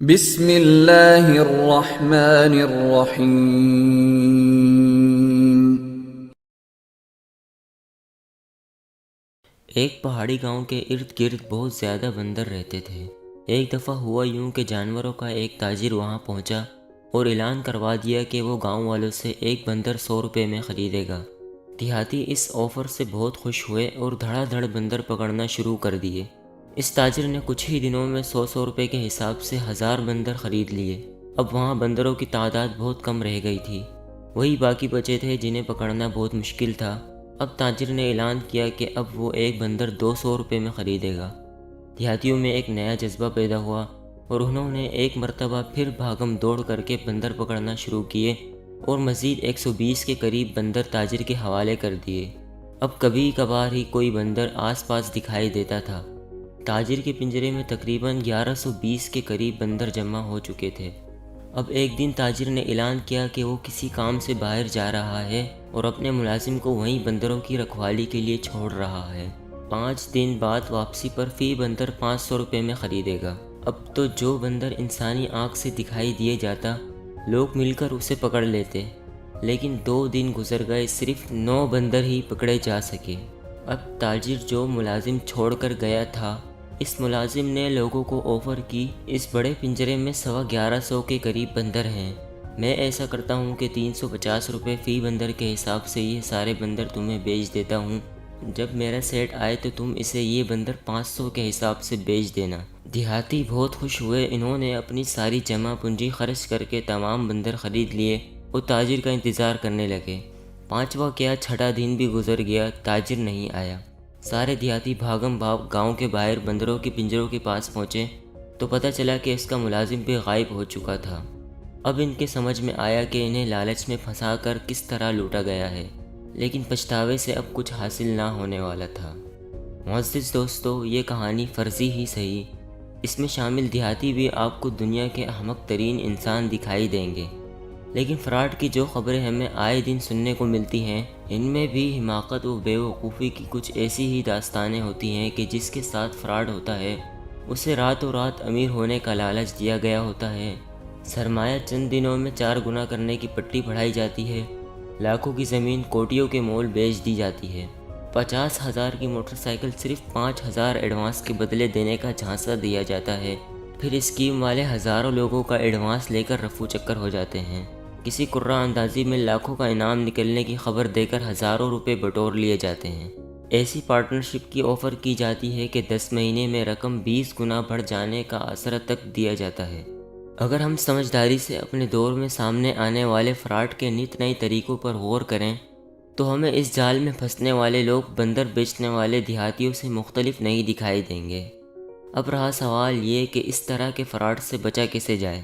بسم اللہ الرحمن الرحیم۔ ایک پہاڑی گاؤں کے ارد گرد بہت زیادہ بندر رہتے تھے۔ ایک دفعہ ہوا یوں کہ جانوروں کا ایک تاجر وہاں پہنچا اور اعلان کروا دیا کہ وہ گاؤں والوں سے ایک بندر 100 روپے میں خریدے گا۔ دیہاتی اس آفر سے بہت خوش ہوئے اور دھڑا دھڑ بندر پکڑنا شروع کر دیے۔ اس تاجر نے کچھ ہی دنوں میں 100 روپے کے حساب سے 1000 بندر خرید لیے۔ اب وہاں بندروں کی تعداد بہت کم رہ گئی تھی، وہی باقی بچے تھے جنہیں پکڑنا بہت مشکل تھا۔ اب تاجر نے اعلان کیا کہ اب وہ ایک بندر 200 روپے میں خریدے گا۔ دیہاتیوں میں ایک نیا جذبہ پیدا ہوا اور انہوں نے ایک مرتبہ پھر بھاگم دوڑ کر کے بندر پکڑنا شروع کیے اور مزید 120 کے قریب بندر تاجر کے حوالے کر دیے۔ اب کبھی کبھار ہی کوئی بندر آس پاس دکھائی دیتا تھا۔ تاجر کے پنجرے میں تقریباً 1120 کے قریب بندر جمع ہو چکے تھے۔ اب ایک دن تاجر نے اعلان کیا کہ وہ کسی کام سے باہر جا رہا ہے اور اپنے ملازم کو وہیں بندروں کی رکھوالی کے لیے چھوڑ رہا ہے۔ 5 دن بعد واپسی پر فی بندر 500 روپے میں خریدے گا۔ اب تو جو بندر انسانی آنکھ سے دکھائی دیے جاتا، لوگ مل کر اسے پکڑ لیتے، لیکن 2 دن گزر گئے، صرف 9 بندر ہی پکڑے جا سکے۔ اب تاجر جو ملازم چھوڑ کر گیا تھا، اس ملازم نے لوگوں کو آفر کی، اس بڑے پنجرے میں 1150 کے قریب بندر ہیں، میں ایسا کرتا ہوں کہ 350 روپے فی بندر کے حساب سے یہ سارے بندر تمہیں بیچ دیتا ہوں۔ جب میرا سیٹ آئے تو تم اسے یہ بندر 500 کے حساب سے بیچ دینا۔ دیہاتی بہت خوش ہوئے، انہوں نے اپنی ساری جمع پونجی خرچ کر کے تمام بندر خرید لیے اور تاجر کا انتظار کرنے لگے۔ 5واں کیا 6واں دن بھی گزر گیا، تاجر نہیں آیا۔ سارے دیہاتی بھاگم بھاگ گاؤں کے باہر بندروں کے پنجروں کے پاس پہنچے تو پتہ چلا کہ اس کا ملازم بھی غائب ہو چکا تھا۔ اب ان کے سمجھ میں آیا کہ انہیں لالچ میں پھنسا کر کس طرح لوٹا گیا ہے، لیکن پچھتاوے سے اب کچھ حاصل نہ ہونے والا تھا۔ معزز دوستو، یہ کہانی فرضی ہی صحیح، اس میں شامل دیہاتی بھی آپ کو دنیا کے احمق ترین انسان دکھائی دیں گے، لیکن فراڈ کی جو خبریں ہمیں آئے دن سننے کو ملتی ہیں، ان میں بھی حماقت و بے وقوفی کی کچھ ایسی ہی داستانیں ہوتی ہیں کہ جس کے ساتھ فراڈ ہوتا ہے اسے راتوں رات امیر ہونے کا لالچ دیا گیا ہوتا ہے، سرمایہ چند دنوں میں 4 گنا کرنے کی پٹی پڑھائی جاتی ہے، لاکھوں کی زمین کوٹیوں کے مول بیچ دی جاتی ہے، 50,000 کی موٹر سائیکل صرف 5,000 ایڈوانس کے بدلے دینے کا جھانسا دیا جاتا ہے، پھر اسکیم والے ہزاروں لوگوں کا ایڈوانس لے کر رفو چکر ہو جاتے ہیں، کسی قرہ اندازی میں لاکھوں کا انعام نکلنے کی خبر دے کر ہزاروں روپے بٹور لیے جاتے ہیں، ایسی پارٹنرشپ کی آفر کی جاتی ہے کہ 10 مہینے میں رقم 20 گنا بڑھ جانے کا اثر تک دیا جاتا ہے۔ اگر ہم سمجھداری سے اپنے دور میں سامنے آنے والے فراڈ کے نت نئے طریقوں پر غور کریں تو ہمیں اس جال میں پھنسنے والے لوگ بندر بیچنے والے دیہاتیوں سے مختلف نہیں دکھائی دیں گے۔ اب رہا سوال یہ کہ اس طرح کے فراڈ سے بچا کیسے جائے،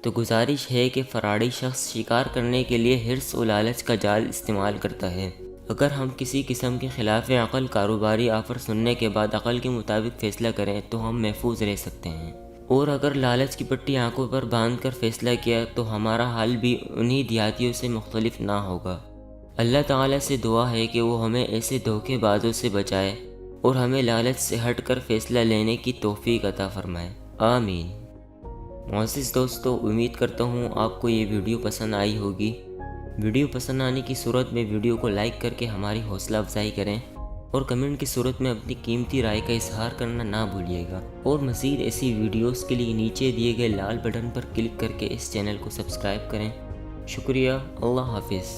تو گزارش ہے کہ فراڈی شخص شکار کرنے کے لیے حرص و لالچ کا جال استعمال کرتا ہے۔ اگر ہم کسی قسم کے خلاف عقل کاروباری آفر سننے کے بعد عقل کے مطابق فیصلہ کریں تو ہم محفوظ رہ سکتے ہیں، اور اگر لالچ کی پٹی آنکھوں پر باندھ کر فیصلہ کیا تو ہمارا حال بھی انہی دیہاتیوں سے مختلف نہ ہوگا۔ اللہ تعالیٰ سے دعا ہے کہ وہ ہمیں ایسے دھوکے بازوں سے بچائے اور ہمیں لالچ سے ہٹ کر فیصلہ لینے کی توفیق عطا فرمائے، آمین۔ معزز دوستو، امید کرتا ہوں آپ کو یہ ویڈیو پسند آئی ہوگی۔ ویڈیو پسند آنے کی صورت میں ویڈیو کو لائک کر کے ہماری حوصلہ افزائی کریں اور کمنٹ کی صورت میں اپنی قیمتی رائے کا اظہار کرنا نہ بھولیے گا، اور مزید ایسی ویڈیوز کے لیے نیچے دیے گئے لال بٹن پر کلک کر کے اس چینل کو سبسکرائب کریں۔ شکریہ، اللہ حافظ۔